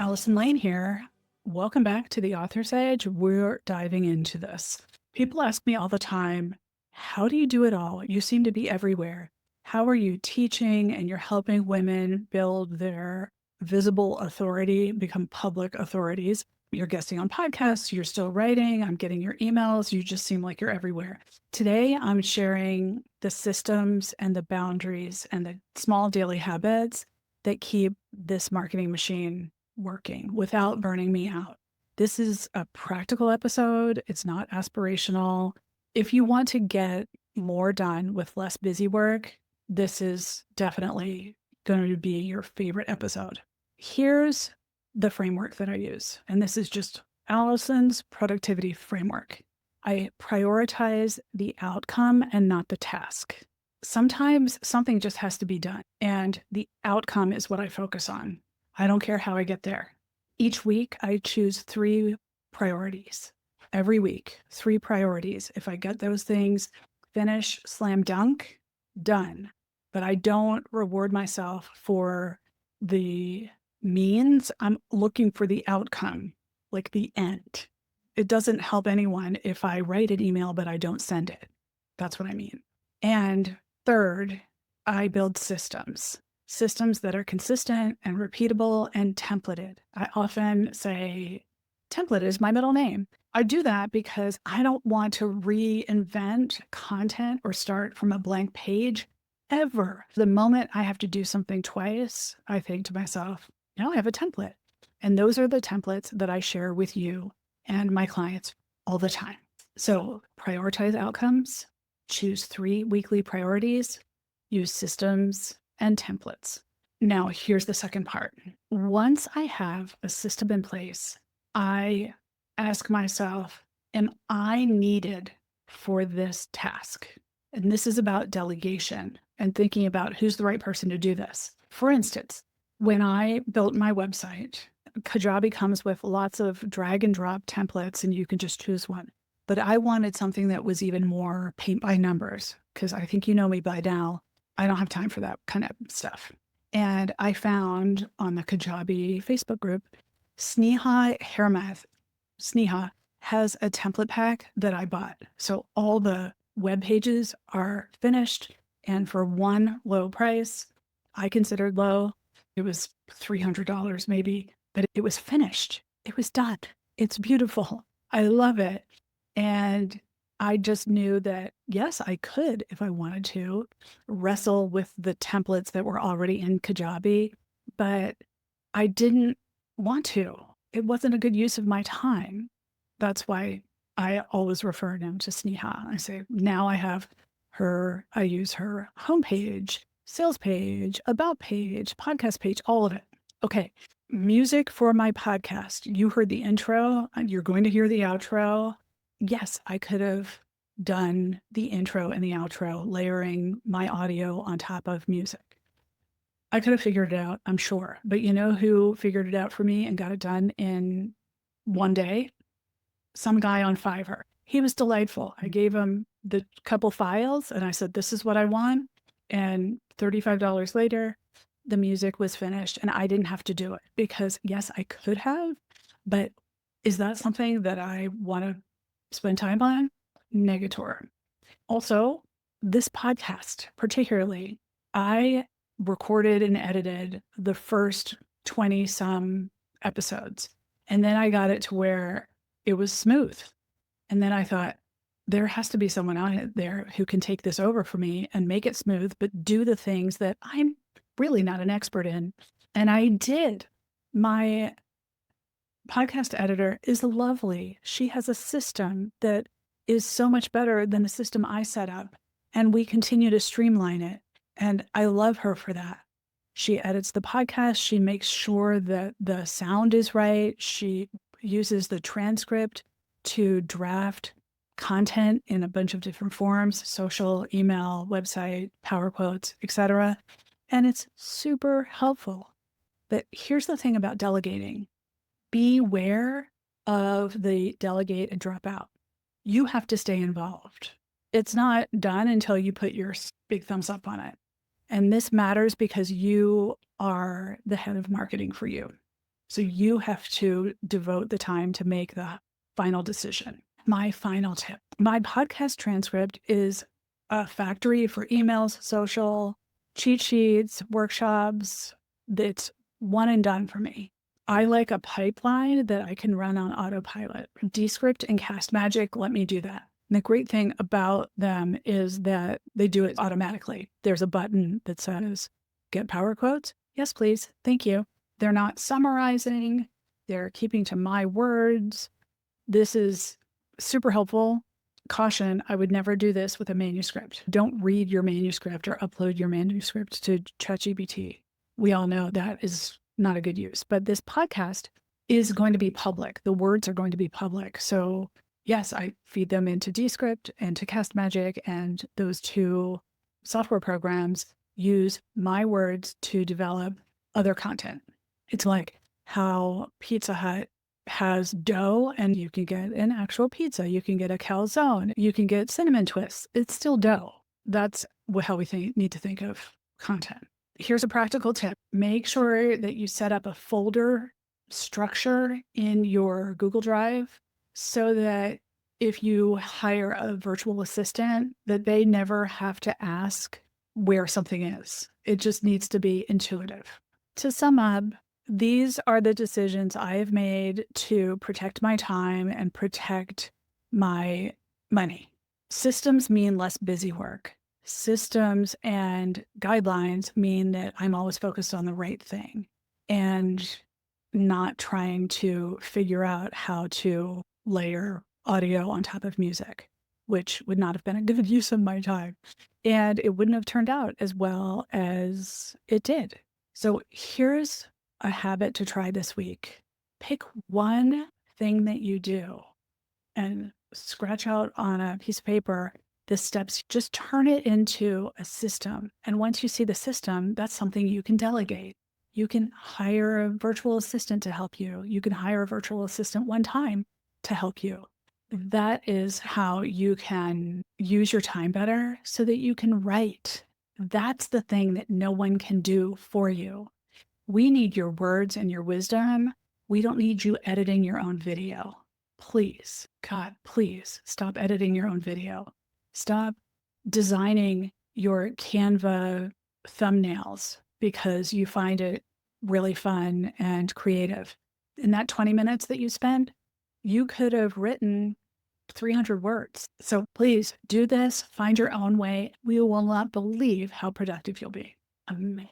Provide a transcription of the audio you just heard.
Allison Lane here. Welcome back to the Author's Edge. We're diving into this. People ask me all the time, how do you do it all? You seem to be everywhere. How are you teaching and you're helping women build their visible authority, become public authorities? You're guesting on podcasts, you're still writing, I'm getting your emails, you just seem like you're everywhere. Today, I'm sharing the systems and the boundaries and the small daily habits that keep this marketing machine working without burning me out. This is a practical episode. It's not aspirational. If you want to get more done with less busy work, this is definitely going to be your favorite episode. Here's the framework that I use, and this is just Allison's productivity framework. I prioritize the outcome and not the task. Sometimes something just has to be done, and the outcome is what I focus on. I don't care how I get there. Each week, I choose 3 priorities. Every week, 3 priorities. If I get those things, finish, slam dunk, done. But I don't reward myself for the means. I'm looking for the outcome, like the end. It doesn't help anyone if I write an email, but I don't send it. That's what I mean. And third, I build systems that are consistent and repeatable and templated. I often say template is my middle name. I do that because I don't want to reinvent content or start from a blank page ever. The moment I have to do something twice, I think to myself, now I have a template. And those are the templates that I share with you and my clients all the time. So prioritize outcomes, choose 3 weekly priorities, use systems and templates. Now, here's the second part. Once I have a system in place, I ask myself, am I needed for this task? And this is about delegation and thinking about who's the right person to do this. For instance, when I built my website, Kajabi comes with lots of drag and drop templates and you can just choose one. But I wanted something that was even more paint by numbers because I think you know me by now. I don't have time for that kind of stuff. And I found on the Kajabi Facebook group, Sneha Hairmath. Sneha has a template pack that I bought. So all the web pages are finished. And for one low price, I considered low, it was $300 maybe, but it was finished. It was done. It's beautiful. I love it. And I just knew that, yes, I could, if I wanted to, wrestle with the templates that were already in Kajabi, but I didn't want to. It wasn't a good use of my time. That's why I always refer now to Sneha. I say, now I use her homepage, sales page, about page, podcast page, all of it. Okay, music for my podcast. You heard the intro, you're going to hear the outro. Yes, I could have done the intro and the outro, layering my audio on top of music. I could have figured it out, I'm sure. But you know who figured it out for me and got it done in one day? Some guy on Fiverr. He was delightful. I gave him the couple files and I said, this is what I want. And $35 later, the music was finished and I didn't have to do it because yes, I could have, but is that something that I want to spend time on? Negator. Also, this podcast, particularly, I recorded and edited the first 20 some episodes. And then I got it to where it was smooth. And then I thought, there has to be someone out there who can take this over for me and make it smooth, but do the things that I'm really not an expert in. And I did. My podcast editor is lovely. She has a system that is so much better than the system I set up, and we continue to streamline it. And I love her for that. She edits the podcast. She makes sure that the sound is right. She uses the transcript to draft content in a bunch of different forms, social, email, website, power quotes, etc. And it's super helpful. But here's the thing about delegating. Beware of the delegate and drop out. You have to stay involved. It's not done until you put your big thumbs up on it. And this matters because you are the head of marketing for you. So you have to devote the time to make the final decision. My final tip, my podcast transcript is a factory for emails, social, cheat sheets, workshops. That's one and done for me. I like a pipeline that I can run on autopilot. Descript and Castmagic let me do that. And the great thing about them is that they do it automatically. There's a button that says, get power quotes. Yes, please. Thank you. They're not summarizing. They're keeping to my words. This is super helpful. Caution, I would never do this with a manuscript. Don't read your manuscript or upload your manuscript to ChatGPT. We all know that is not a good use. But this podcast is going to be public. The words are going to be public. So yes, I feed them into Descript and to Castmagic, and those two software programs use my words to develop other content. It's like how Pizza Hut has dough, and you can get an actual pizza. You can get a calzone. You can get cinnamon twists. It's still dough. That's how we need to think of content. Here's a practical tip. Make sure that you set up a folder structure in your Google Drive so that if you hire a virtual assistant, that they never have to ask where something is. It just needs to be intuitive. To sum up, these are the decisions I have made to protect my time and protect my money. Systems mean less busy work. Systems and guidelines mean that I'm always focused on the right thing and not trying to figure out how to layer audio on top of music, which would not have been a good use of my time. And it wouldn't have turned out as well as it did. So here's a habit to try this week. Pick one thing that you do and scratch out on a piece of paper the steps. Just turn it into a system. And once you see the system, that's something you can delegate. You can hire a virtual assistant to help you. You can hire a virtual assistant one time to help you. That is how you can use your time better so that you can write. That's the thing that no one can do for you. We need your words and your wisdom. We don't need you editing your own video. Please, God, please stop editing your own video. Stop designing your Canva thumbnails because you find it really fun and creative. In that 20 minutes that you spend, you could have written 300 words. So please do this, find your own way. We will not believe how productive you'll be. Amazing.